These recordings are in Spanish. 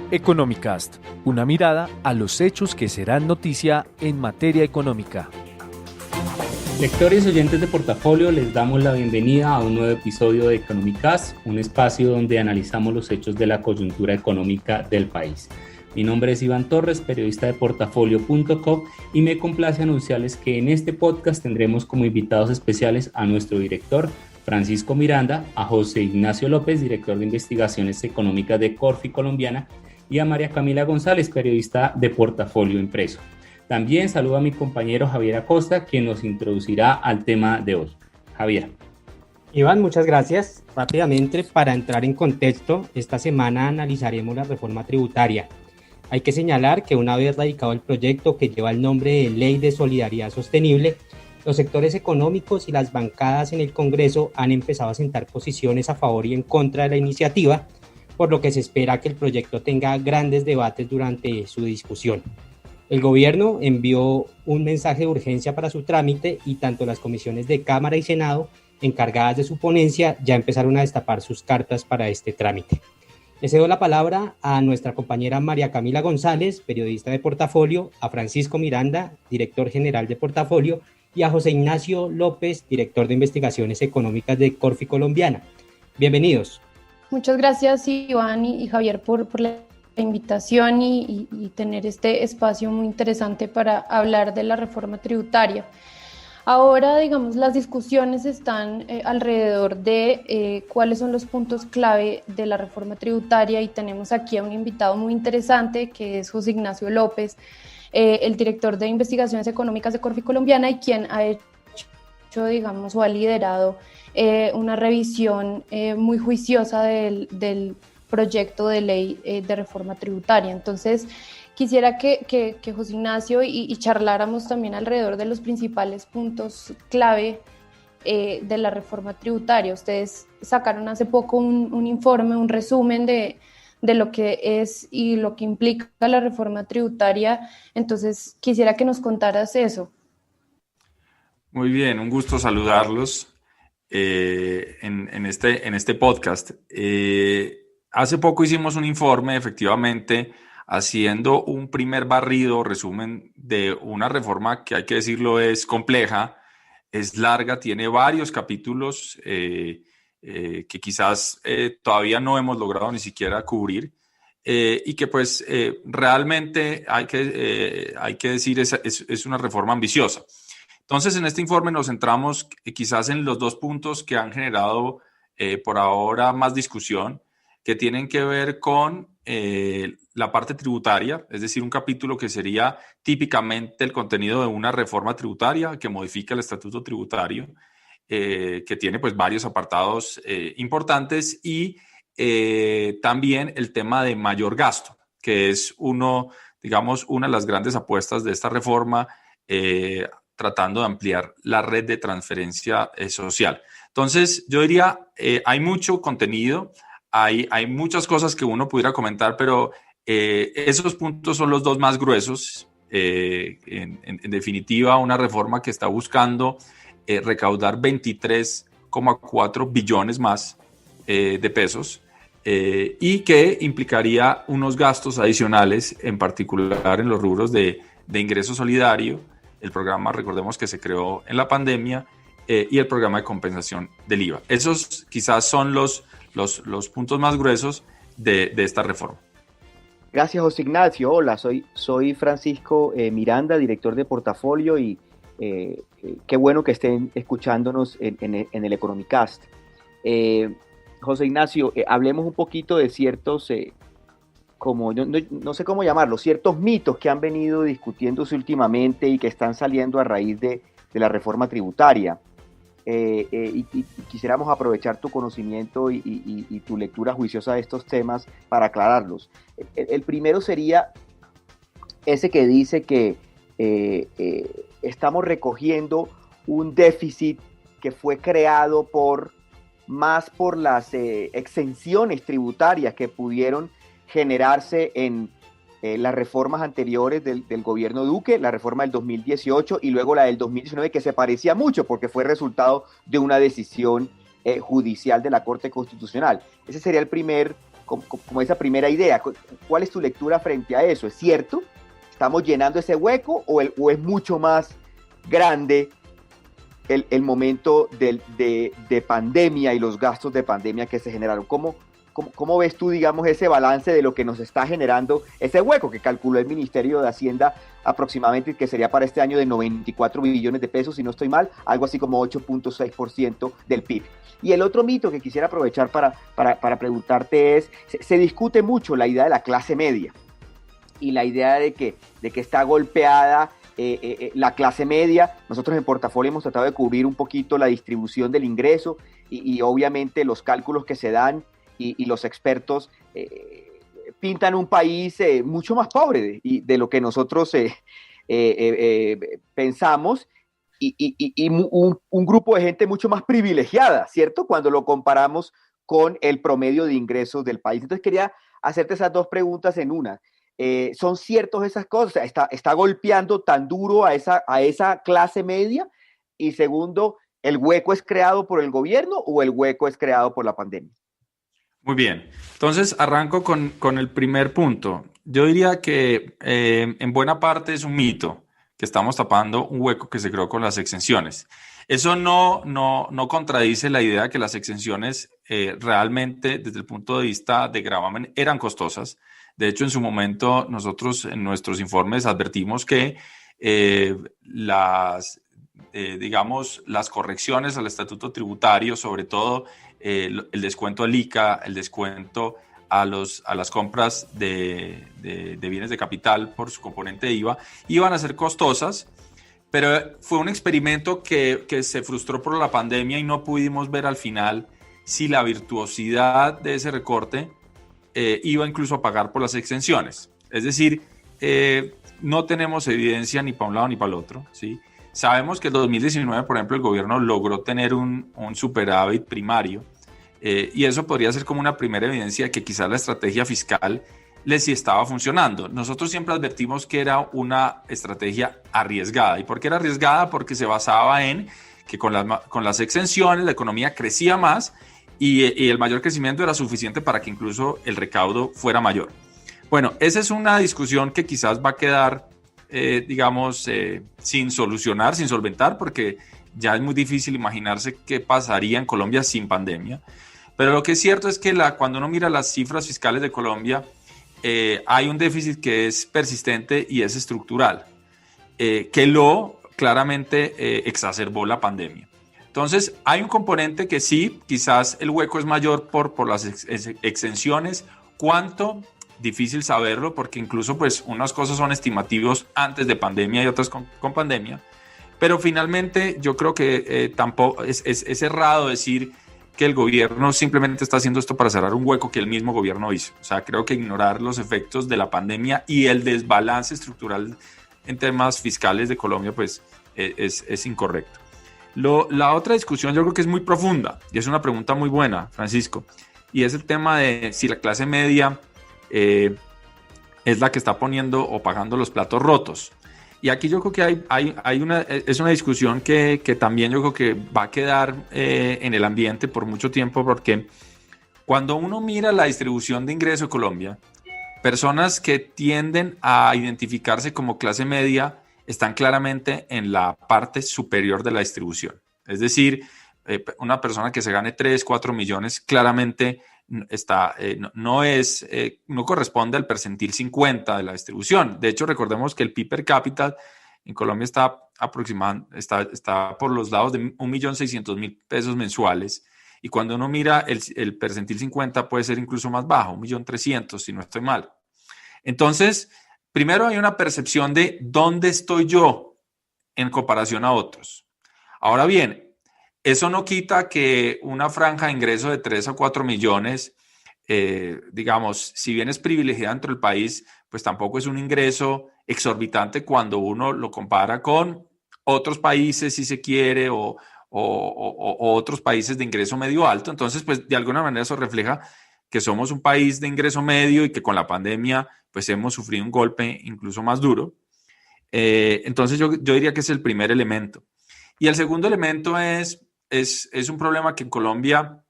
Economicast, una mirada a los hechos que serán noticia en materia económica. Lectores y oyentes de Portafolio, les damos la bienvenida a un nuevo episodio de Economicast, un espacio donde analizamos los hechos de la coyuntura económica del país. Mi nombre es Iván Torres, periodista de Portafolio.com, y me complace anunciarles que en este podcast tendremos como invitados especiales a nuestro director Francisco Miranda, a José Ignacio López, director de Investigaciones Económicas de Corfi Colombiana, y a María Camila González, periodista de Portafolio Impreso. También saludo a mi compañero Javier Acosta, quien nos introducirá al tema de hoy. Javier. Iván, muchas gracias. Rápidamente, para entrar en contexto, esta semana analizaremos la reforma tributaria. Hay que señalar que una vez radicado el proyecto que lleva el nombre de Ley de Solidaridad Sostenible, los sectores económicos y las bancadas en el Congreso han empezado a sentar posiciones a favor y en contra de la iniciativa, por lo que se espera que el proyecto tenga grandes debates durante su discusión. El gobierno envió un mensaje de urgencia para su trámite y tanto las comisiones de Cámara y Senado, encargadas de su ponencia, ya empezaron a destapar sus cartas para este trámite. Le cedo la palabra a nuestra compañera María Camila González, periodista de Portafolio, a Francisco Miranda, director general de Portafolio, y a José Ignacio López, director de Investigaciones Económicas de Corfi Colombiana. Bienvenidos. Muchas gracias, Iván y Javier, por la invitación y tener este espacio muy interesante para hablar de la reforma tributaria. Ahora, digamos, las discusiones están alrededor de cuáles son los puntos clave de la reforma tributaria, y tenemos aquí a un invitado muy interesante que es José Ignacio López, el director de Investigaciones Económicas de Corfi Colombiana, y quien ha hecho, digamos, o ha liderado una revisión muy juiciosa del proyecto de ley de reforma tributaria. Entonces, quisiera que José Ignacio y charláramos también alrededor de los principales puntos clave de la reforma tributaria. Ustedes sacaron hace poco un informe, un resumen de lo que es y lo que implica la reforma tributaria. Entonces, quisiera que nos contaras eso. Muy bien, un gusto saludarlos en este podcast. Hace poco hicimos un informe, efectivamente, haciendo un primer barrido, resumen de una reforma que, hay que decirlo, es compleja, es larga, tiene varios capítulos que quizás todavía no hemos logrado ni siquiera cubrir, y que pues realmente hay que decir es una reforma ambiciosa. Entonces, en este informe nos centramos quizás en los dos puntos que han generado por ahora más discusión, que tienen que ver con la parte tributaria, es decir, un capítulo que sería típicamente el contenido de una reforma tributaria que modifica el estatuto tributario, que tiene pues varios apartados importantes, y también el tema de mayor gasto, que es una de las grandes apuestas de esta reforma, tratando de ampliar la red de transferencia social. Entonces, yo diría, hay mucho contenido, hay muchas cosas que uno pudiera comentar, pero esos puntos son los dos más gruesos. En definitiva, una reforma que está buscando recaudar 23,4 billones más de pesos, y que implicaría unos gastos adicionales, en particular en los rubros de ingreso solidario, el programa, recordemos, que se creó en la pandemia, y el programa de compensación del IVA. Esos quizás son los puntos más gruesos de esta reforma. Gracias, José Ignacio. Hola, soy Francisco Miranda, director de Portafolio, y qué bueno que estén escuchándonos en el Economicast. José Ignacio, hablemos un poquito de ciertos, no sé cómo llamarlos, ciertos mitos que han venido discutiéndose últimamente y que están saliendo a raíz de la reforma tributaria. Y quisiéramos aprovechar tu conocimiento y tu lectura juiciosa de estos temas para aclararlos. El primero sería ese que dice que estamos recogiendo un déficit que fue creado más por las exenciones tributarias que pudieron generarse en las reformas anteriores del gobierno Duque, la reforma del 2018 y luego la del 2019, que se parecía mucho porque fue resultado de una decisión judicial de la Corte Constitucional. Ese sería el primer como esa primera idea. ¿Cuál es tu lectura frente a eso? ¿Es cierto? ¿Estamos llenando ese hueco o es mucho más grande el momento de pandemia y los gastos de pandemia que se generaron? ¿Cómo ves tú, digamos, ese balance de lo que nos está generando ese hueco que calculó el Ministerio de Hacienda aproximadamente, que sería para este año de 94 billones de pesos, si no estoy mal, algo así como 8.6% del PIB? Y el otro mito que quisiera aprovechar para preguntarte es, se discute mucho la idea de la clase media y la idea de que está golpeada la clase media. Nosotros en Portafolio hemos tratado de cubrir un poquito la distribución del ingreso y obviamente los cálculos que se dan y los expertos pintan un país mucho más pobre de lo que nosotros pensamos y un grupo de gente mucho más privilegiada, ¿cierto? Cuando lo comparamos con el promedio de ingresos del país. Entonces quería hacerte esas dos preguntas en una. ¿Son ciertos esas cosas? ¿Está golpeando tan duro a esa clase media? Y segundo, ¿el hueco es creado por el gobierno o el hueco es creado por la pandemia? Muy bien, entonces arranco con el primer punto. Yo diría que en buena parte es un mito que estamos tapando un hueco que se creó con las exenciones. Eso no contradice la idea que las exenciones realmente desde el punto de vista de gravamen eran costosas. De hecho, en su momento nosotros en nuestros informes advertimos que las correcciones al estatuto tributario, sobre todo el descuento al ICA, el descuento a las compras de bienes de capital por su componente de IVA, iban a ser costosas, pero fue un experimento que se frustró por la pandemia y no pudimos ver al final si la virtuosidad de ese recorte iba incluso a pagar por las exenciones. Es decir, no tenemos evidencia ni para un lado ni para el otro, ¿sí? Sabemos que en 2019, por ejemplo, el gobierno logró tener un superávit primario y eso podría ser como una primera evidencia de que quizás la estrategia fiscal les sí estaba funcionando. Nosotros siempre advertimos que era una estrategia arriesgada. ¿Y por qué era arriesgada? Porque se basaba en que con las exenciones la economía crecía más y el mayor crecimiento era suficiente para que incluso el recaudo fuera mayor. Bueno, esa es una discusión que quizás va a quedar sin solucionar, sin solventar, porque ya es muy difícil imaginarse qué pasaría en Colombia sin pandemia. Pero lo que es cierto es que cuando uno mira las cifras fiscales de Colombia, hay un déficit que es persistente y es estructural, que claramente exacerbó la pandemia. Entonces, hay un componente que sí, quizás el hueco es mayor por las exenciones. ¿Cuánto? Difícil saberlo porque incluso pues unas cosas son estimativos antes de pandemia y otras con pandemia, pero finalmente yo creo que tampoco es errado decir que el gobierno simplemente está haciendo esto para cerrar un hueco que el mismo gobierno hizo. O sea, creo que ignorar los efectos de la pandemia y el desbalance estructural en temas fiscales de Colombia pues es incorrecto. La otra discusión yo creo que es muy profunda y es una pregunta muy buena, Francisco, y es el tema de si la clase media es la que está poniendo o pagando los platos rotos. Y aquí yo creo que es una discusión que también yo creo que va a quedar en el ambiente por mucho tiempo, porque cuando uno mira la distribución de ingreso en Colombia, personas que tienden a identificarse como clase media están claramente en la parte superior de la distribución. Es decir, una persona que se gane 3, 4 millones claramente no corresponde al percentil 50 de la distribución. De hecho, recordemos que el PIB per cápita en Colombia está por los lados de 1.600.000 pesos mensuales. Y cuando uno mira el percentil 50 puede ser incluso más bajo, 1.300.000, si no estoy mal. Entonces, primero hay una percepción de dónde estoy yo en comparación a otros. Ahora bien, eso no quita que una franja de ingreso de 3 a 4 millones, si bien es privilegiada dentro del país, pues tampoco es un ingreso exorbitante cuando uno lo compara con otros países, si se quiere, o otros países de ingreso medio alto. Entonces, pues de alguna manera eso refleja que somos un país de ingreso medio y que con la pandemia pues hemos sufrido un golpe incluso más duro. Entonces yo diría que es el primer elemento. Y el segundo elemento es un problema que en Colombia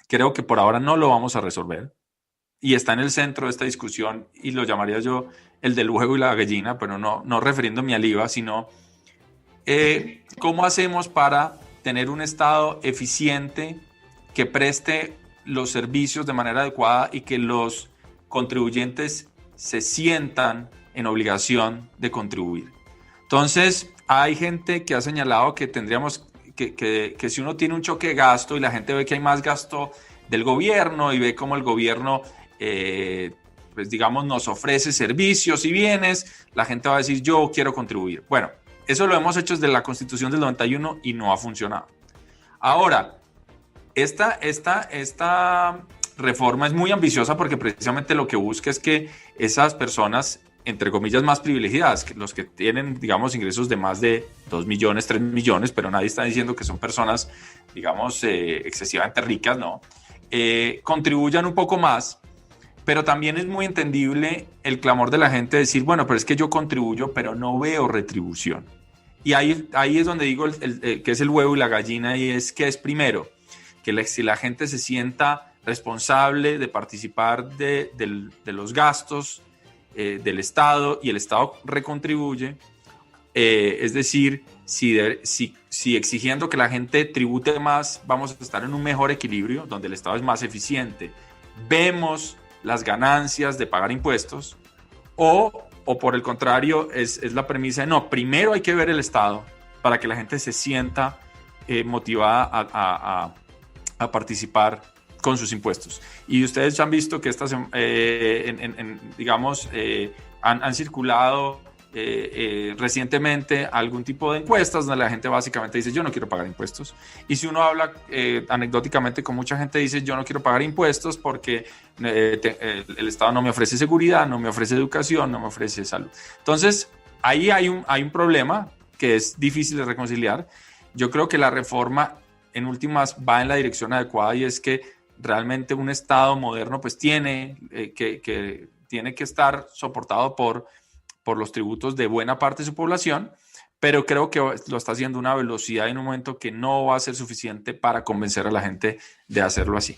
creo que por ahora no lo vamos a resolver. y está en el centro de esta discusión, y lo llamaría yo el del huevo y la gallina, pero no refiriéndome al IVA, sino cómo hacemos para tener un Estado eficiente que preste los servicios de manera adecuada y que los contribuyentes se sientan en obligación de contribuir. Entonces, hay gente que ha señalado que tendríamos que si uno tiene un choque de gasto y la gente ve que hay más gasto del gobierno y ve cómo el gobierno, pues digamos, nos ofrece servicios y bienes, la gente va a decir, yo quiero contribuir. Bueno, eso lo hemos hecho desde la Constitución del 91 y no ha funcionado. Ahora, esta reforma es muy ambiciosa porque precisamente lo que busca es que esas personas, entre comillas, más privilegiadas, los que tienen, digamos, ingresos de más de 2 millones, 3 millones, pero nadie está diciendo que son personas, digamos, excesivamente ricas, ¿no? Contribuyan un poco más, pero también es muy entendible el clamor de la gente de decir, bueno, pero es que yo contribuyo, pero no veo retribución. Y ahí es donde digo que es el huevo y la gallina, y es que es primero, que si la gente se sienta responsable de participar de los gastos del Estado y el Estado recontribuye, es decir, si exigiendo que la gente tribute más, vamos a estar en un mejor equilibrio, donde el Estado es más eficiente, vemos las ganancias de pagar impuestos, o por el contrario, es la premisa de no, primero hay que ver el Estado para que la gente se sienta motivada a participar con sus impuestos. Y ustedes ya han visto que han circulado recientemente algún tipo de encuestas donde la gente básicamente dice yo no quiero pagar impuestos, y si uno habla anecdóticamente con mucha gente dice yo no quiero pagar impuestos porque el Estado no me ofrece seguridad, no me ofrece educación, no me ofrece salud. Entonces ahí hay un problema que es difícil de reconciliar. Yo creo que la reforma en últimas va en la dirección adecuada, y es que realmente un Estado moderno pues tiene que estar soportado por los tributos de buena parte de su población, pero creo que lo está haciendo a una velocidad en un momento que no va a ser suficiente para convencer a la gente de hacerlo así.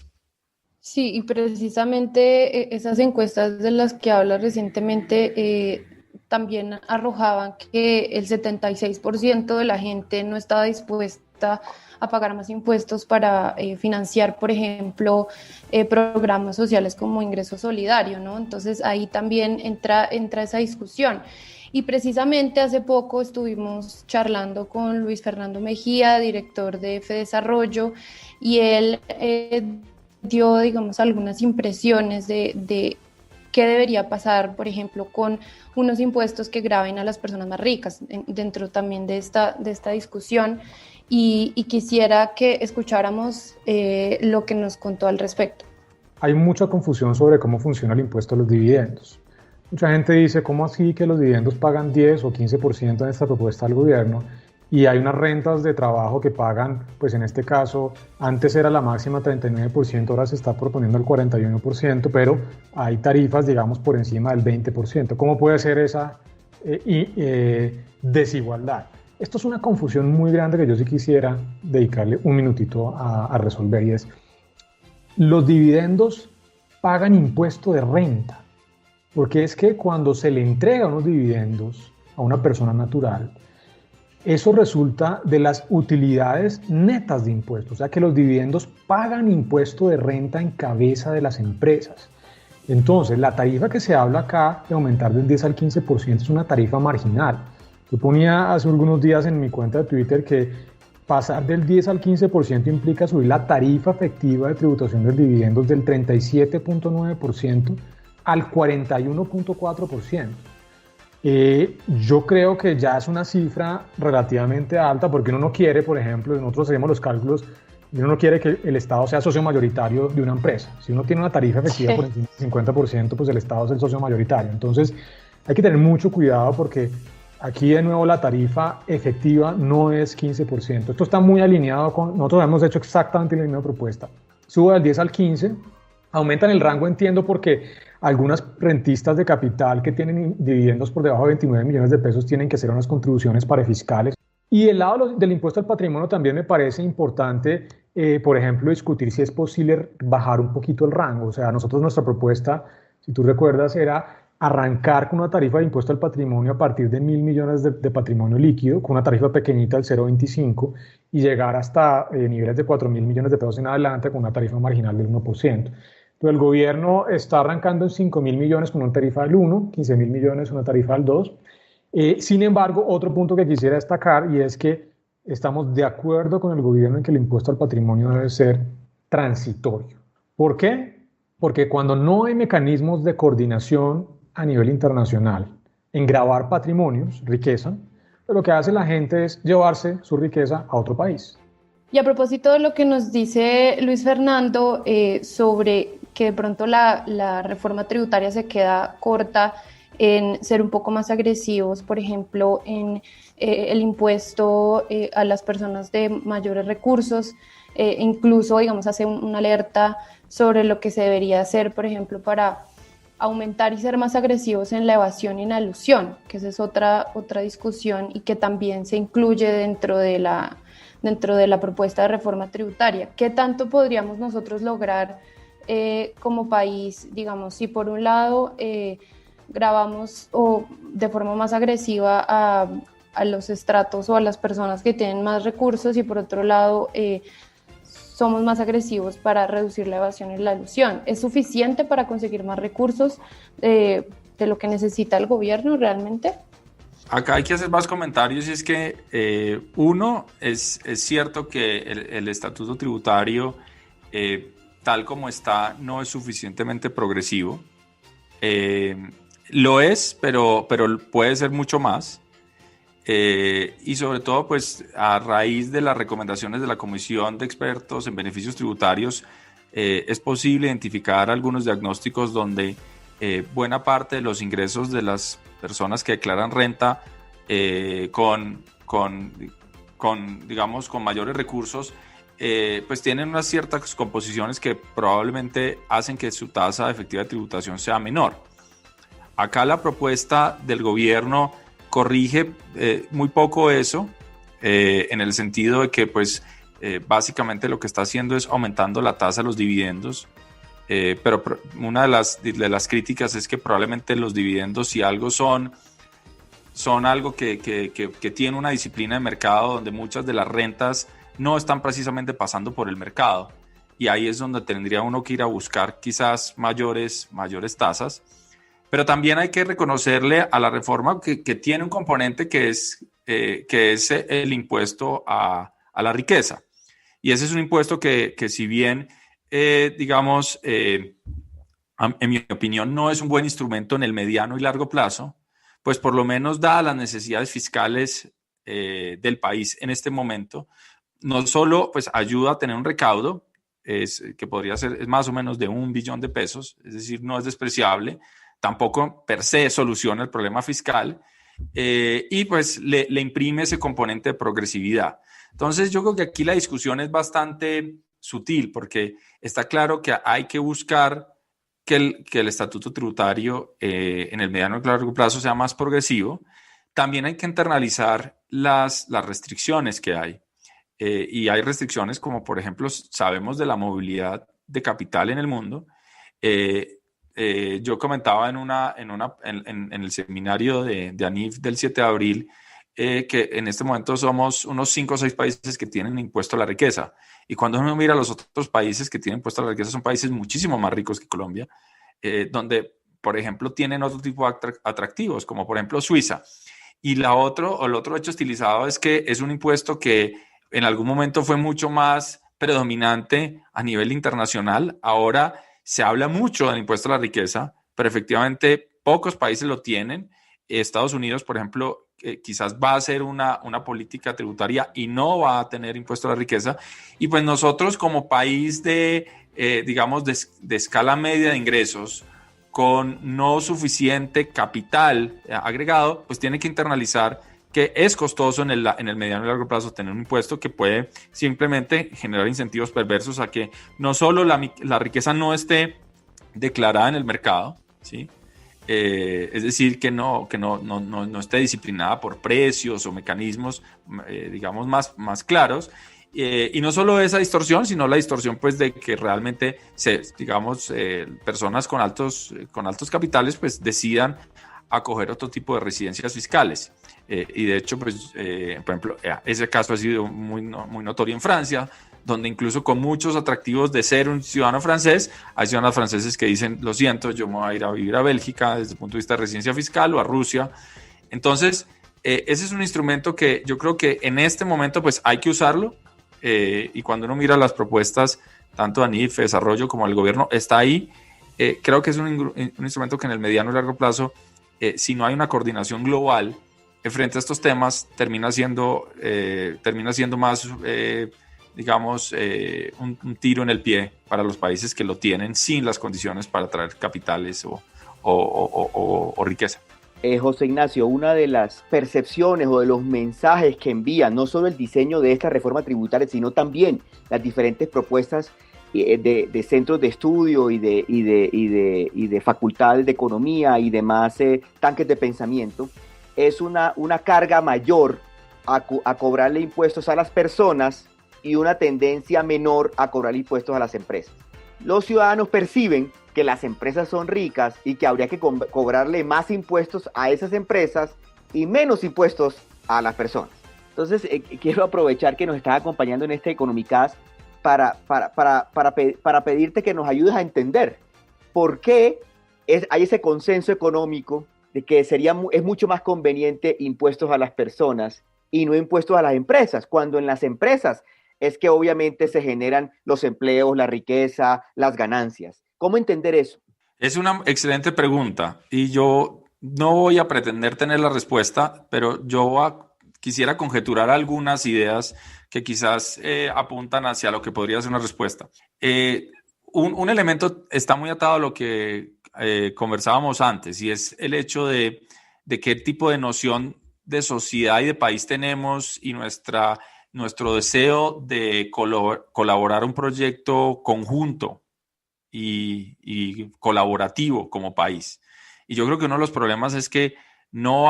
Sí, y precisamente esas encuestas de las que habla recientemente también arrojaban que el 76% de la gente no estaba dispuesta a pagar más impuestos para financiar, por ejemplo, programas sociales como Ingreso Solidario, ¿no? Entonces ahí también entra esa discusión. Y precisamente hace poco estuvimos charlando con Luis Fernando Mejía, director de FEDesarrollo, y él dio, digamos, algunas impresiones de qué debería pasar, por ejemplo, con unos impuestos que graven a las personas más ricas, dentro también de esta discusión. Y quisiera que escucháramos lo que nos contó al respecto. Hay mucha confusión sobre cómo funciona el impuesto a los dividendos. Mucha gente dice, ¿cómo así que los dividendos pagan 10 o 15% en esta propuesta del gobierno? Y hay unas rentas de trabajo que pagan, pues en este caso, antes era la máxima 39%, ahora se está proponiendo el 41%, pero hay tarifas, digamos, por encima del 20%. ¿Cómo puede ser esa desigualdad? Esto es una confusión muy grande que yo sí quisiera dedicarle un minutito a resolver, y es, los dividendos pagan impuesto de renta, porque es que cuando se le entrega unos dividendos a una persona natural, eso resulta de las utilidades netas de impuestos, o sea que los dividendos pagan impuesto de renta en cabeza de las empresas. Entonces, la tarifa que se habla acá de aumentar del 10 al 15% es una tarifa marginal. Yo ponía hace algunos días en mi cuenta de Twitter que pasar del 10 al 15% implica subir la tarifa efectiva de tributación de dividendos del 37.9% al 41.4%. Yo creo que ya es una cifra relativamente alta, porque uno no quiere, por ejemplo, nosotros hacemos los cálculos, y uno no quiere que el Estado sea socio mayoritario de una empresa. Si uno tiene una tarifa efectiva por encima del 50%, pues el Estado es el socio mayoritario. Entonces hay que tener mucho cuidado, porque aquí de nuevo la tarifa efectiva no es 15%. Esto está muy alineado con, nosotros hemos hecho exactamente la misma propuesta. Sube del 10 al 15, aumentan el rango, entiendo, porque algunas rentistas de capital que tienen dividendos por debajo de 29 millones de pesos tienen que hacer unas contribuciones parafiscales. Y el lado del impuesto al patrimonio también me parece importante por ejemplo, discutir si es posible bajar un poquito el rango. O sea, nuestra propuesta, si tú recuerdas, era arrancar con una tarifa de impuesto al patrimonio a partir de 1.000 millones de patrimonio líquido, con una tarifa pequeñita del 0,25, y llegar hasta niveles de 4.000 millones de pesos en adelante con una tarifa marginal del 1%. Pero el gobierno está arrancando en 5.000 millones con una tarifa del 1, 15.000 millones una tarifa del 2. Sin embargo, otro punto que quisiera destacar, y es que estamos de acuerdo con el gobierno en que el impuesto al patrimonio debe ser transitorio. ¿Por qué? Porque cuando no hay mecanismos de coordinación a nivel internacional en gravar patrimonios, riqueza, lo que hace la gente es llevarse su riqueza a otro país. Y a propósito de lo que nos dice Luis Fernando sobre que de pronto la reforma tributaria se queda corta en ser un poco más agresivos, por ejemplo, en el impuesto a las personas de mayores recursos, incluso, digamos, hace una alerta sobre lo que se debería hacer, por ejemplo, para aumentar y ser más agresivos en la evasión y en la elusión, que esa es otra discusión y que también se incluye dentro de la propuesta de reforma tributaria. ¿Qué tanto podríamos nosotros lograr como país, digamos, si por un lado gravamos o de forma más agresiva a los estratos o a las personas que tienen más recursos y por otro lado somos más agresivos para reducir la evasión y la elusión? ¿Es suficiente para conseguir más recursos de lo que necesita el gobierno realmente? Acá hay que hacer más comentarios y es que uno, es cierto que el estatuto tributario tal como está no es suficientemente progresivo. Lo es, pero puede ser mucho más. Y sobre todo, pues a raíz de las recomendaciones de la Comisión de Expertos en Beneficios Tributarios, es posible identificar algunos diagnósticos donde buena parte de los ingresos de las personas que declaran renta digamos, con mayores recursos, pues tienen unas ciertas composiciones que probablemente hacen que su tasa efectiva de tributación sea menor. Acá la propuesta del gobierno corrige muy poco eso, en el sentido de que pues básicamente lo que está haciendo es aumentando la tasa de los dividendos, pero una de las críticas es que probablemente los dividendos, si algo son algo que tiene una disciplina de mercado donde muchas de las rentas no están precisamente pasando por el mercado, y ahí es donde tendría uno que ir a buscar quizás mayores tasas. Pero también hay que reconocerle a la reforma que tiene un componente que es el impuesto a la riqueza. Y ese es un impuesto que si bien, digamos, en mi opinión, no es un buen instrumento en el mediano y largo plazo, pues por lo menos dadas las necesidades fiscales del país en este momento, no solo pues ayuda a tener un recaudo, que podría ser más o menos de 1 billón de pesos, es decir, no es despreciable, tampoco per se soluciona el problema fiscal, y pues le imprime ese componente de progresividad. Entonces yo creo que aquí la discusión es bastante sutil, porque está claro que hay que buscar que el estatuto tributario en el mediano y largo plazo sea más progresivo. También hay que internalizar las restricciones que hay, y hay restricciones como, por ejemplo, sabemos de la movilidad de capital en el mundo. Yo comentaba en el seminario de ANIF del 7 de abril que en este momento somos unos 5 o 6 países que tienen impuesto a la riqueza. Y cuando uno mira los otros países que tienen impuesto a la riqueza, son países muchísimo más ricos que Colombia, donde, por ejemplo, tienen otro tipo de atractivos, como por ejemplo Suiza. Y el otro hecho estilizado es que es un impuesto que en algún momento fue mucho más predominante a nivel internacional. Ahora se habla mucho del impuesto a la riqueza, pero efectivamente pocos países lo tienen. Estados Unidos, por ejemplo, quizás va a hacer una política tributaria y no va a tener impuesto a la riqueza. Y pues nosotros como país digamos, de escala media de ingresos, con no suficiente capital agregado, pues tiene que internalizar que es costoso en el mediano y largo plazo tener un impuesto que puede simplemente generar incentivos perversos a que no solo la riqueza no esté declarada en el mercado, ¿sí? Es decir, que no esté disciplinada por precios o mecanismos, digamos, más claros, Y no solo esa distorsión, sino la distorsión pues de que realmente, personas con altos capitales pues decidan acoger otro tipo de residencias fiscales. Y de hecho, pues, por ejemplo, ese caso ha sido muy notorio en Francia, donde incluso con muchos atractivos de ser un ciudadano francés, hay ciudadanos franceses que dicen, lo siento, yo me voy a ir a vivir a Bélgica desde el punto de vista de residencia fiscal o a Rusia. Entonces, ese es un instrumento que yo creo que en este momento pues hay que usarlo, y cuando uno mira las propuestas, tanto de ANIF, Desarrollo como del gobierno, está ahí. Creo que es un instrumento que en el mediano y largo plazo, si no hay una coordinación global frente a estos temas, termina siendo más, un tiro en el pie para los países que lo tienen sin las condiciones para traer capitales o riqueza. José Ignacio, una de las percepciones o de los mensajes que envía no solo el diseño de esta reforma tributaria, sino también las diferentes propuestas de centros de estudio y de facultades de economía y demás tanques de pensamiento, es una carga mayor a cobrarle impuestos a las personas y una tendencia menor a cobrar impuestos a las empresas. Los ciudadanos perciben que las empresas son ricas y que habría que cobrarle más impuestos a esas empresas y menos impuestos a las personas. Entonces, quiero aprovechar que nos estás acompañando en este Economicast para pedirte que nos ayudes a entender por qué hay ese consenso económico de que es mucho más conveniente impuestos a las personas y no impuestos a las empresas, cuando en las empresas es que obviamente se generan los empleos, la riqueza, las ganancias. ¿Cómo entender eso? Es una excelente pregunta y yo no voy a pretender tener la respuesta, pero quisiera conjeturar algunas ideas que quizás apuntan hacia lo que podría ser una respuesta. Un elemento está muy atado a lo que conversábamos antes, y es el hecho de qué tipo de noción de sociedad y de país tenemos, y nuestro deseo de colaborar un proyecto conjunto y colaborativo como país. Y yo creo que uno de los problemas es que no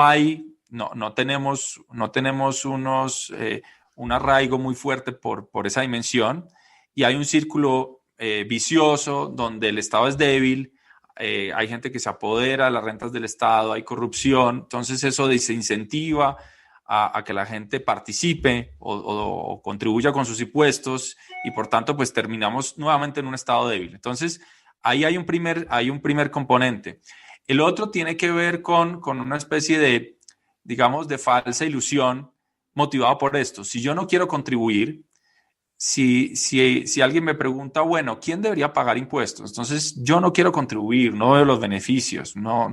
tenemos un arraigo muy fuerte por esa dimensión, y hay un círculo vicioso donde el Estado es débil, hay gente que se apodera de las rentas del Estado, hay corrupción, entonces eso desincentiva a que la gente participe o contribuya con sus impuestos, y por tanto pues terminamos nuevamente en un estado débil. Entonces ahí hay un primer componente. El otro tiene que ver con una especie de, digamos, de falsa ilusión motivada por esto. Si yo no quiero contribuir, si alguien me pregunta, bueno, ¿quién debería pagar impuestos? Entonces yo no quiero contribuir, no veo los beneficios, no.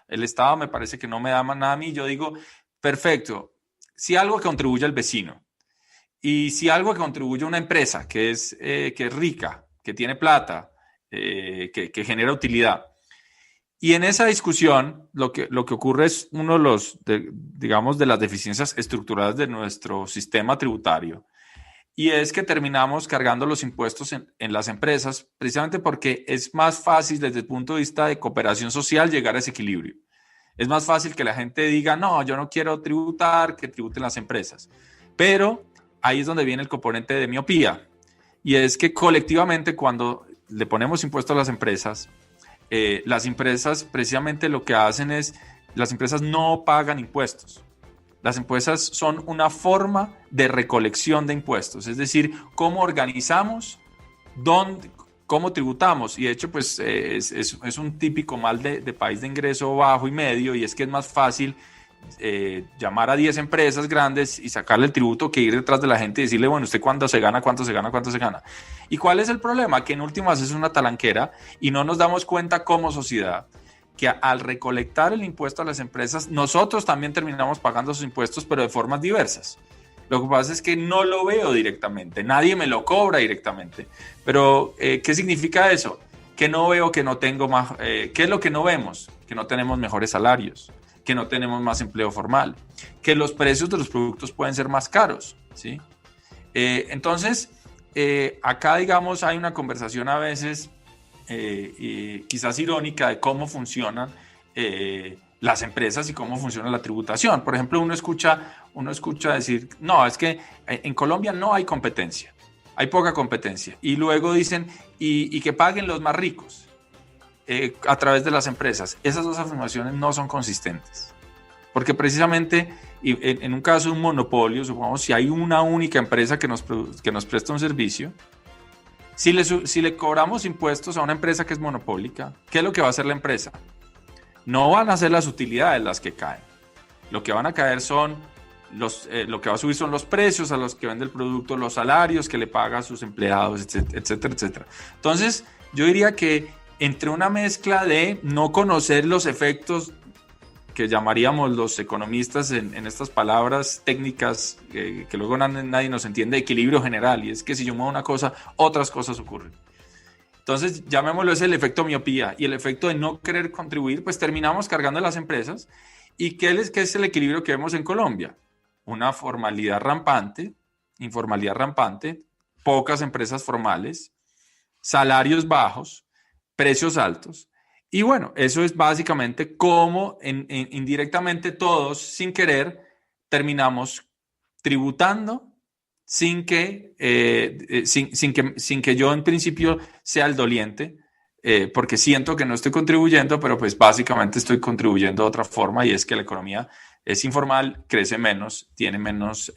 El Estado me parece que no me da nada a mí. Yo digo, perfecto, si algo que contribuye al vecino, y si algo que contribuye a una empresa que es rica, que tiene plata, que genera utilidad. Y en esa discusión lo que ocurre es uno de las deficiencias estructurales de nuestro sistema tributario, y es que terminamos cargando los impuestos en las empresas, precisamente porque es más fácil desde el punto de vista de cooperación social llegar a ese equilibrio. Es más fácil que la gente diga, no, yo no quiero tributar, que tributen las empresas. Pero ahí es donde viene el componente de miopía. Y es que colectivamente, cuando le ponemos impuestos a las empresas precisamente lo que hacen es, las empresas no pagan impuestos. Las empresas son una forma de recolección de impuestos. Es decir, cómo organizamos, cómo tributamos. Y de hecho, pues es un típico mal de país de ingreso bajo y medio, y es que es más fácil llamar a 10 empresas grandes y sacarle el tributo que ir detrás de la gente y decirle, bueno, ¿usted cuánto se gana? ¿Y cuál es el problema? Que en últimas es una talanquera, y no nos damos cuenta como sociedad que al recolectar el impuesto a las empresas, nosotros también terminamos pagando esos impuestos, pero de formas diversas. Lo que pasa es que no lo veo directamente, nadie me lo cobra directamente. Pero, ¿qué significa eso? Que no veo, que no tengo más. ¿Qué es lo que no vemos? Que no tenemos mejores salarios, que no tenemos más empleo formal, que los precios de los productos pueden ser más caros, ¿sí? Entonces, acá, digamos, hay una conversación a veces quizás irónica de cómo funcionan las empresas y cómo funciona la tributación. Por ejemplo, uno escucha decir, no, es que en Colombia no hay competencia, hay poca competencia. Y luego dicen, y que paguen los más ricos a través de las empresas. Esas dos afirmaciones no son consistentes. Porque precisamente, en un caso de un monopolio, supongamos, si hay una única empresa que nos presta un servicio, si le cobramos impuestos a una empresa que es monopólica, ¿qué es lo que va a hacer la empresa? No van a ser las utilidades las que caen. Lo que van a caer son lo que va a subir son los precios a los que vende el producto, los salarios que le paga a sus empleados, etcétera, etcétera. Entonces, yo diría que entre una mezcla de no conocer los efectos que llamaríamos los economistas en estas palabras técnicas que luego nadie nos entiende, equilibrio general, y es que si yo muevo una cosa, otras cosas ocurren. Entonces, llamémoslo, es el efecto miopía y el efecto de no querer contribuir, pues terminamos cargando a las empresas. ¿Y qué es el equilibrio que vemos en Colombia? Una informalidad rampante, pocas empresas formales, salarios bajos, precios altos. Y bueno, eso es básicamente cómo indirectamente todos, sin querer, terminamos tributando sin que yo en principio sea el doliente, porque siento que no estoy contribuyendo, pero pues básicamente estoy contribuyendo de otra forma, y es que la economía es informal, crece menos, tiene menos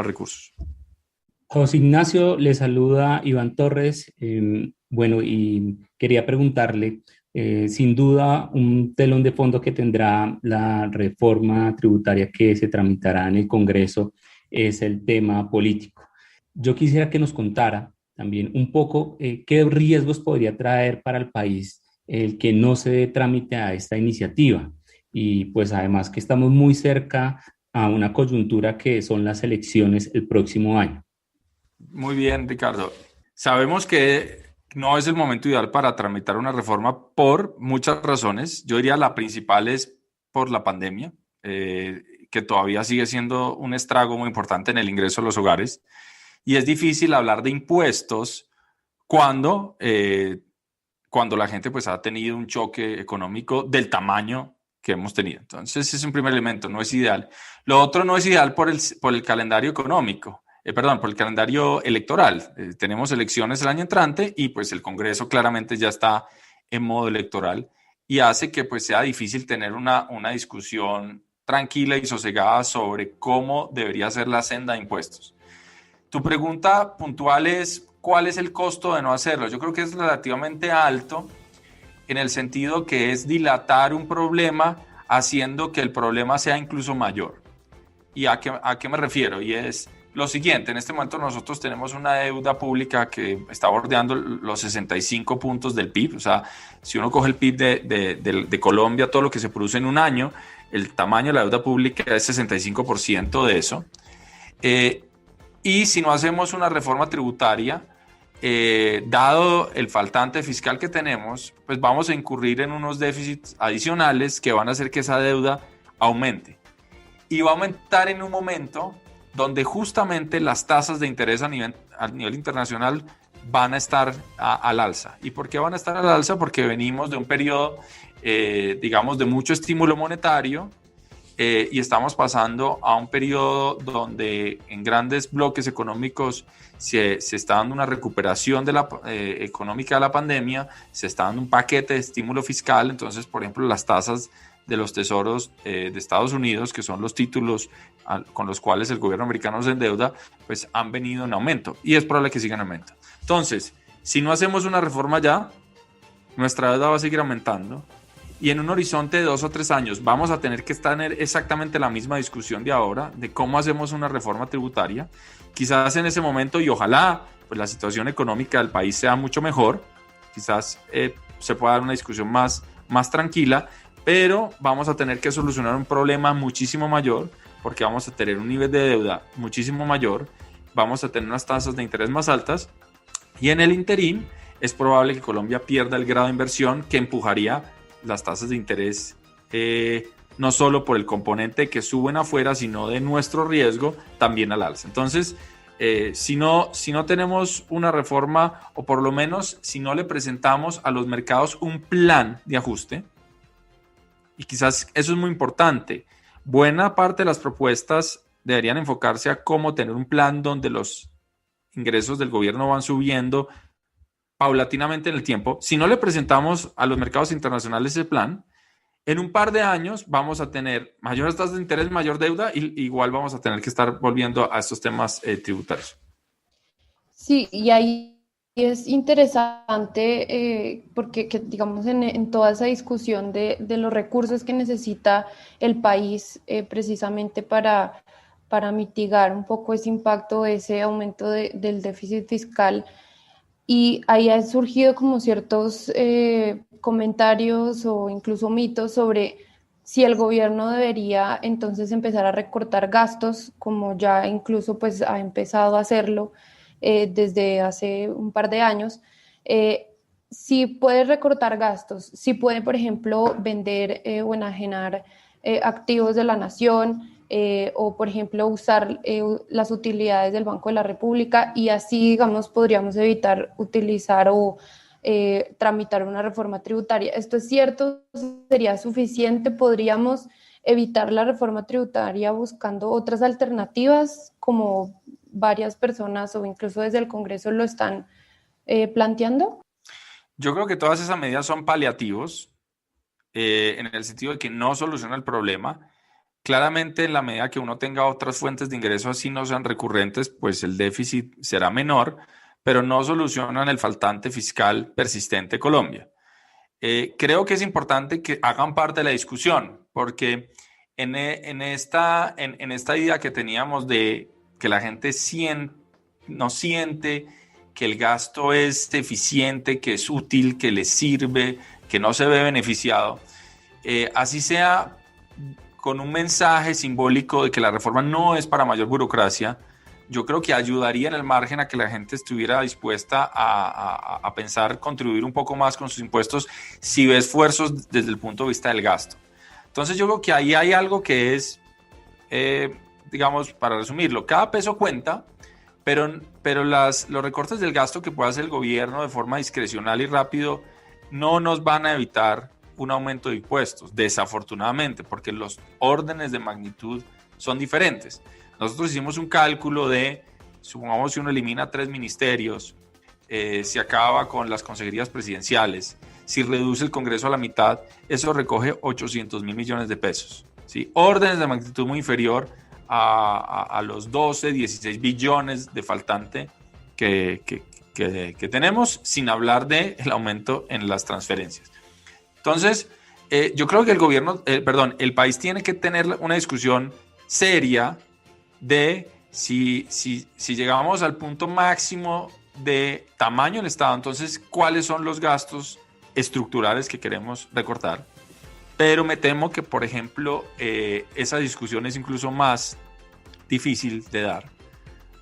recursos. José Ignacio, le saluda Iván Torres. Bueno, y quería preguntarle, sin duda, un telón de fondo que tendrá la reforma tributaria que se tramitará en el Congreso es el tema político. Yo quisiera que nos contara también un poco qué riesgos podría traer para el país el que no se dé trámite a esta iniciativa. Y pues además que estamos muy cerca a una coyuntura que son las elecciones el próximo año. Muy bien, Ricardo. Sabemos que no es el momento ideal para tramitar una reforma por muchas razones. Yo diría la principal es por la pandemia, que todavía sigue siendo un estrago muy importante en el ingreso a los hogares. Y es difícil hablar de impuestos cuando la gente pues ha tenido un choque económico del tamaño que hemos tenido. Entonces, ese es un primer elemento, no es ideal. Lo otro no es ideal por el calendario económico. Por el calendario electoral. Tenemos elecciones el año entrante y pues el Congreso claramente ya está en modo electoral y hace que pues sea difícil tener una discusión tranquila y sosegada sobre cómo debería ser la senda de impuestos. Tu pregunta puntual es, ¿cuál es el costo de no hacerlo? Yo creo que es relativamente alto en el sentido que es dilatar un problema haciendo que el problema sea incluso mayor. ¿Y a qué me refiero? Y es lo siguiente: en este momento nosotros tenemos una deuda pública que está bordeando los 65 puntos del PIB. O sea, si uno coge el PIB de Colombia, todo lo que se produce en un año, el tamaño de la deuda pública es 65% de eso. Y si no hacemos una reforma tributaria, dado el faltante fiscal que tenemos, pues vamos a incurrir en unos déficits adicionales que van a hacer que esa deuda aumente. Y va a aumentar en un momento donde justamente las tasas de interés a nivel internacional van a estar al alza. ¿Y por qué van a estar al alza? Porque venimos de un periodo, digamos, de mucho estímulo monetario y estamos pasando a un periodo donde en grandes bloques económicos se está dando una recuperación económica de la pandemia, se está dando un paquete de estímulo fiscal. Entonces, por ejemplo, las tasas de los tesoros de Estados Unidos, que son los títulos con los cuales el gobierno americano se endeuda, pues han venido en aumento y es probable que sigan en aumento. Entonces, si no hacemos una reforma ya, nuestra deuda va a seguir aumentando y en un horizonte de 2 o 3 años vamos a tener que estar en exactamente la misma discusión de ahora, de cómo hacemos una reforma tributaria. Quizás en ese momento, y ojalá pues la situación económica del país sea mucho mejor, quizás se pueda dar una discusión más tranquila, pero vamos a tener que solucionar un problema muchísimo mayor, porque vamos a tener un nivel de deuda muchísimo mayor, vamos a tener unas tasas de interés más altas, y en el interín es probable que Colombia pierda el grado de inversión que empujaría las tasas de interés, no solo por el componente que suben afuera, sino de nuestro riesgo también al alza. Entonces, si no tenemos una reforma, o por lo menos si no le presentamos a los mercados un plan de ajuste, Y quizás eso es muy importante. Buena parte de las propuestas deberían enfocarse a cómo tener un plan donde los ingresos del gobierno van subiendo paulatinamente en el tiempo. Si no le presentamos a los mercados internacionales ese plan, en un par de años vamos a tener mayores tasas de interés, mayor deuda, y igual vamos a tener que estar volviendo a estos temas tributarios. Sí, y ahí es interesante porque digamos en toda esa discusión de los recursos que necesita el país precisamente para mitigar un poco ese impacto, ese aumento del déficit fiscal. Y ahí han surgido como ciertos comentarios o incluso mitos sobre si el gobierno debería entonces empezar a recortar gastos, como ya incluso pues ha empezado a hacerlo desde hace un par de años. Si puede recortar gastos, si puede, por ejemplo, vender o enajenar activos de la nación, o por ejemplo usar las utilidades del Banco de la República, y así digamos podríamos evitar utilizar o tramitar una reforma tributaria. ¿Esto es cierto? ¿Sería suficiente? ¿Podríamos evitar la reforma tributaria buscando otras alternativas, como varias personas o incluso desde el Congreso lo están planteando? Yo creo que todas esas medidas son paliativos, en el sentido de que no soluciona el problema. Claramente, en la medida que uno tenga otras fuentes de ingresos así no sean recurrentes, pues el déficit será menor, pero no solucionan el faltante fiscal persistente de Colombia. Creo que es importante que hagan parte de la discusión, porque en esta idea que teníamos de que la gente no siente que el gasto es eficiente, que es útil, que le sirve, que no se ve beneficiado, así sea con un mensaje simbólico de que la reforma no es para mayor burocracia, yo creo que ayudaría en el margen a que la gente estuviera dispuesta a pensar, contribuir un poco más con sus impuestos si ve esfuerzos desde el punto de vista del gasto. Entonces yo creo que ahí hay algo que es, digamos, para resumirlo, cada peso cuenta, pero los recortes del gasto que pueda hacer el gobierno de forma discrecional y rápido no nos van a evitar un aumento de impuestos, desafortunadamente, porque los órdenes de magnitud son diferentes. Nosotros hicimos un cálculo de, supongamos, si uno elimina 3 ministerios, se acaba con las consejerías presidenciales, si reduce el Congreso a la mitad, eso recoge 800.000 millones de pesos, ¿sí? Órdenes de magnitud muy inferior a los 12, 16 billones de faltante que tenemos, sin hablar del aumento en las transferencias. Entonces, yo creo que el país tiene que tener una discusión seria de si llegamos al punto máximo de tamaño del Estado, entonces cuáles son los gastos estructurales que queremos recortar. Pero me temo que, por ejemplo, esa discusión es incluso más difícil de dar,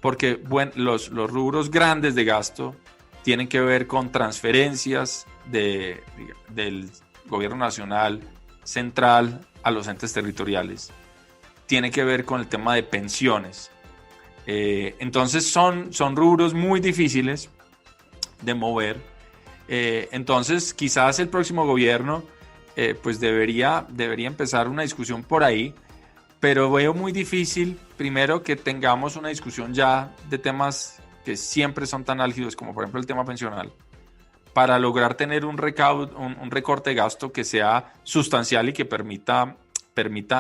porque los rubros grandes de gasto tienen que ver con transferencias del gobierno nacional central a los entes territoriales. Tiene que ver con el tema de pensiones. Entonces son rubros muy difíciles de mover. Entonces quizás el próximo gobierno pues debería empezar una discusión por ahí, pero veo muy difícil, primero, que tengamos una discusión ya de temas que siempre son tan álgidos como por ejemplo el tema pensional, para lograr tener un recorte de gasto que sea sustancial y que permita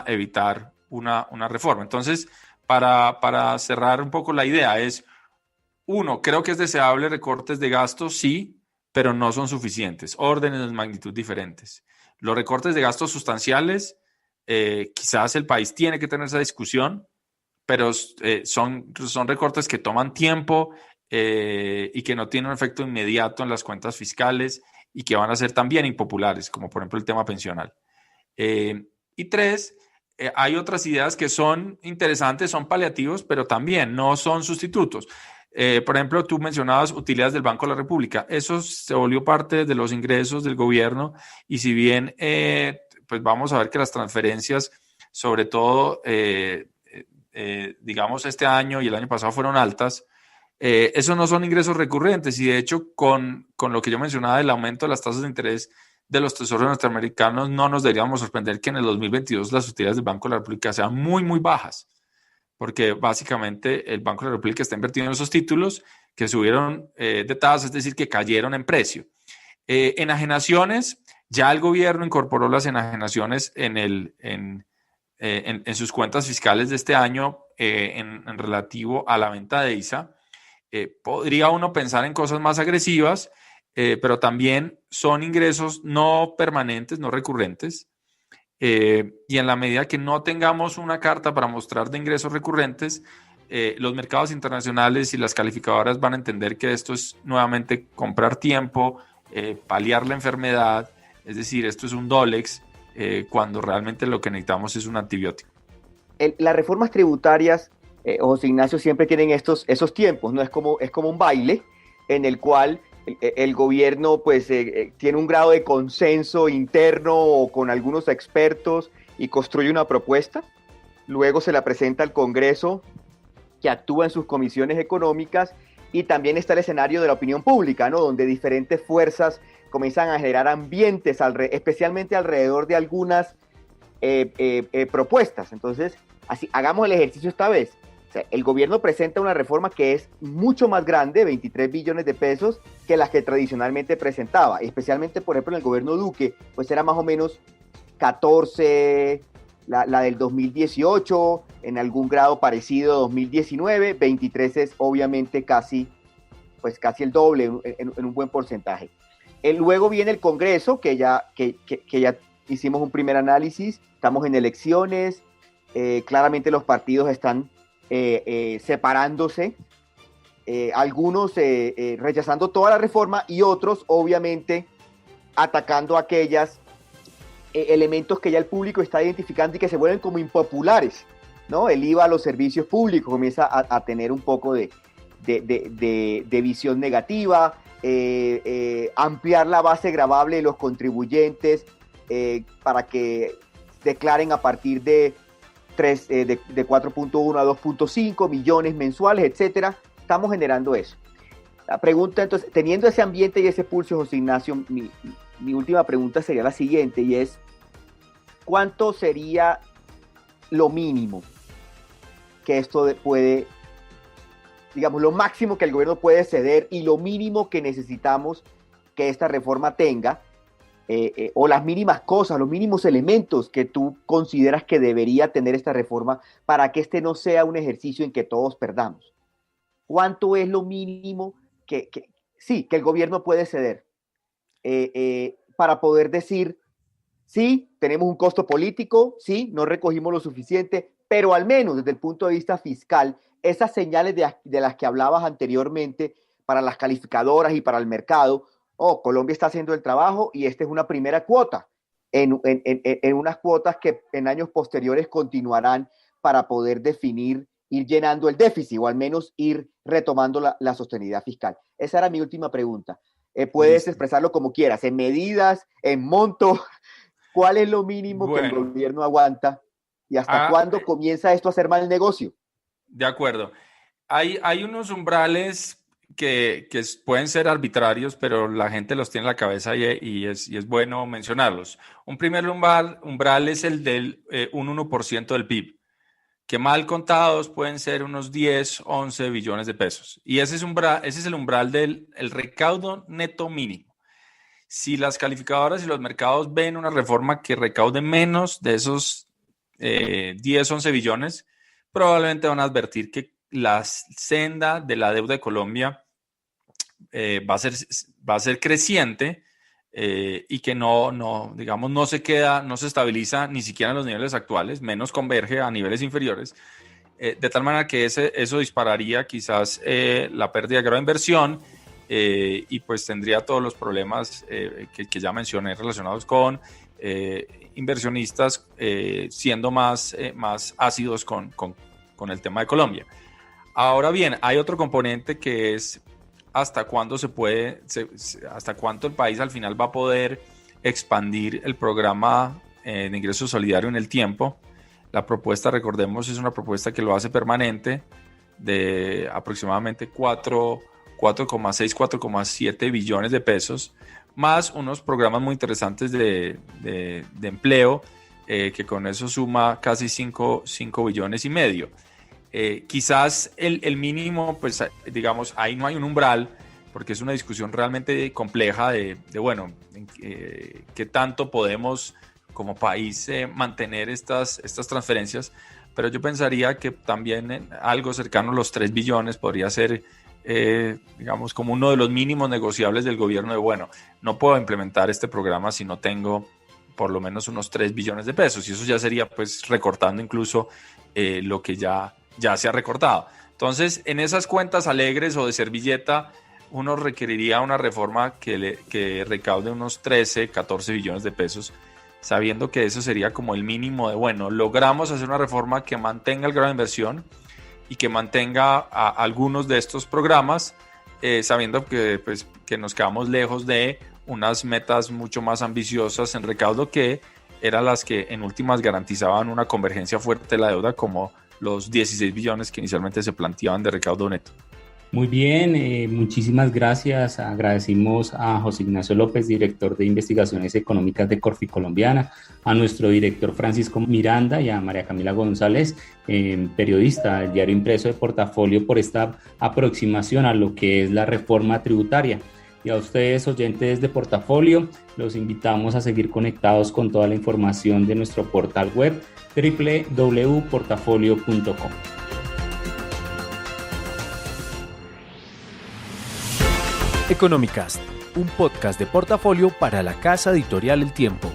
evitar una reforma. Entonces, para cerrar un poco la idea es, uno, creo que es deseable recortes de gasto, sí, pero no son suficientes, órdenes de magnitud diferentes. Los recortes de gastos sustanciales, quizás el país tiene que tener esa discusión, pero son recortes que toman tiempo y que no tienen un efecto inmediato en las cuentas fiscales y que van a ser también impopulares, como por ejemplo el tema pensional. Y 3, hay otras ideas que son interesantes, son paliativos, pero también no son sustitutos. Por ejemplo, tú mencionabas utilidades del Banco de la República. Eso se volvió parte de los ingresos del gobierno y si bien pues vamos a ver que las transferencias, sobre todo, digamos, este año y el año pasado fueron altas, esos no son ingresos recurrentes y de hecho con lo que yo mencionaba del aumento de las tasas de interés de los tesoros norteamericanos, no nos deberíamos sorprender que en el 2022 las utilidades del Banco de la República sean muy, muy bajas, porque básicamente el Banco de la República está invertido en esos títulos que subieron de tasa, es decir, que cayeron en precio. Enajenaciones, ya el gobierno incorporó las enajenaciones en sus cuentas fiscales de este año en relativo a la venta de ISA. Podría uno pensar en cosas más agresivas, pero también son ingresos no permanentes, no recurrentes, y en la medida que no tengamos una carta para mostrar de ingresos recurrentes, los mercados internacionales y las calificadoras van a entender que esto es nuevamente comprar tiempo, paliar la enfermedad, es decir, esto es un Dolex, cuando realmente lo que necesitamos es un antibiótico. Las reformas tributarias, José Ignacio, siempre tienen esos tiempos, ¿no? Es como un baile en el cual el gobierno pues tiene un grado de consenso interno o con algunos expertos y construye una propuesta, luego se la presenta al Congreso, que actúa en sus comisiones económicas, y también está el escenario de la opinión pública, ¿no? Donde diferentes fuerzas comienzan a generar ambientes, especialmente alrededor de algunas propuestas. Entonces, así, hagamos el ejercicio esta vez. O sea, el gobierno presenta una reforma que es mucho más grande, 23 billones de pesos, que las que tradicionalmente presentaba. Especialmente, por ejemplo, en el gobierno Duque, pues era más o menos 14, la del 2018, en algún grado parecido 2019, 23 es obviamente casi el doble, en un buen porcentaje. Luego viene el Congreso, que ya hicimos un primer análisis, estamos en elecciones, claramente los partidos están separándose, algunos rechazando toda la reforma y otros obviamente atacando aquellas elementos que ya el público está identificando y que se vuelven como impopulares, ¿no? El IVA a los servicios públicos comienza a tener un poco de visión negativa, ampliar la base gravable de los contribuyentes para que declaren a partir de 4.1 a 2.5 millones mensuales, etcétera. Estamos generando eso. La pregunta, entonces, teniendo ese ambiente y ese pulso, José Ignacio, mi última pregunta sería la siguiente, y es, ¿cuánto sería lo mínimo que esto puede, digamos, lo máximo que el gobierno puede ceder y lo mínimo que necesitamos que esta reforma tenga, o las mínimas cosas, los mínimos elementos que tú consideras que debería tener esta reforma para que este no sea un ejercicio en que todos perdamos? ¿Cuánto es lo mínimo que el gobierno puede ceder para poder decir, sí, tenemos un costo político, sí, no recogimos lo suficiente, pero al menos desde el punto de vista fiscal, esas señales de las que hablabas anteriormente para las calificadoras y para el mercado, Colombia está haciendo el trabajo y esta es una primera cuota en unas cuotas que en años posteriores continuarán para poder definir, ir llenando el déficit o al menos ir retomando la sostenibilidad fiscal. Esa era mi última pregunta. Puedes expresarlo como quieras, en medidas, en monto. ¿Cuál es lo mínimo que el gobierno aguanta y hasta cuándo comienza esto a ser mal negocio? De acuerdo. Hay unos umbrales que pueden ser arbitrarios, pero la gente los tiene en la cabeza y es bueno mencionarlos. Un primer umbral es el del un 1% del PIB, que mal contados pueden ser unos 10, 11 billones de pesos. Y ese es el umbral del recaudo neto mínimo. Si las calificadoras y los mercados ven una reforma que recaude menos de esos 10, 11 billones, probablemente van a advertir que la senda de la deuda de Colombia va a ser creciente y que no se estabiliza ni siquiera en los niveles actuales, menos converge a niveles inferiores, de tal manera que eso dispararía quizás la pérdida de grado de inversión y pues tendría todos los problemas que ya mencioné relacionados con inversionistas siendo más ácidos con el tema de Colombia. Ahora bien, hay otro componente que es hasta cuándo hasta cuánto el país al final va a poder expandir el programa de ingreso solidario en el tiempo. La propuesta, recordemos, es una propuesta que lo hace permanente de aproximadamente 4,6, 4,7 billones de pesos más unos programas muy interesantes de empleo, que con eso suma casi 5 billones y medio. Quizás el mínimo, pues digamos, ahí no hay un umbral, porque es una discusión realmente compleja de bueno, qué tanto podemos como país mantener estas transferencias, pero yo pensaría que también algo cercano a los 3 billones podría ser, digamos, como uno de los mínimos negociables del gobierno de, bueno, no puedo implementar este programa si no tengo por lo menos unos 3 billones de pesos, y eso ya sería pues recortando incluso lo que ya se ha recortado. Entonces, en esas cuentas alegres o de servilleta, uno requeriría una reforma que recaude unos 13, 14 billones de pesos, sabiendo que eso sería como el mínimo de, bueno, logramos hacer una reforma que mantenga el grado de inversión y que mantenga a algunos de estos programas, sabiendo que nos quedamos lejos de unas metas mucho más ambiciosas en recaudo, que eran las que en últimas garantizaban una convergencia fuerte de la deuda, como los 16 billones que inicialmente se planteaban de recaudo neto. Muy bien, muchísimas gracias. Agradecimos a José Ignacio López, director de Investigaciones Económicas de Corfi Colombiana, a nuestro director Francisco Miranda y a María Camila González, periodista del diario impreso de Portafolio, por esta aproximación a lo que es la reforma tributaria. Y a ustedes, oyentes de Portafolio, los invitamos a seguir conectados con toda la información de nuestro portal web www.portafolio.com. Economicast, un podcast de Portafolio para la casa editorial El Tiempo.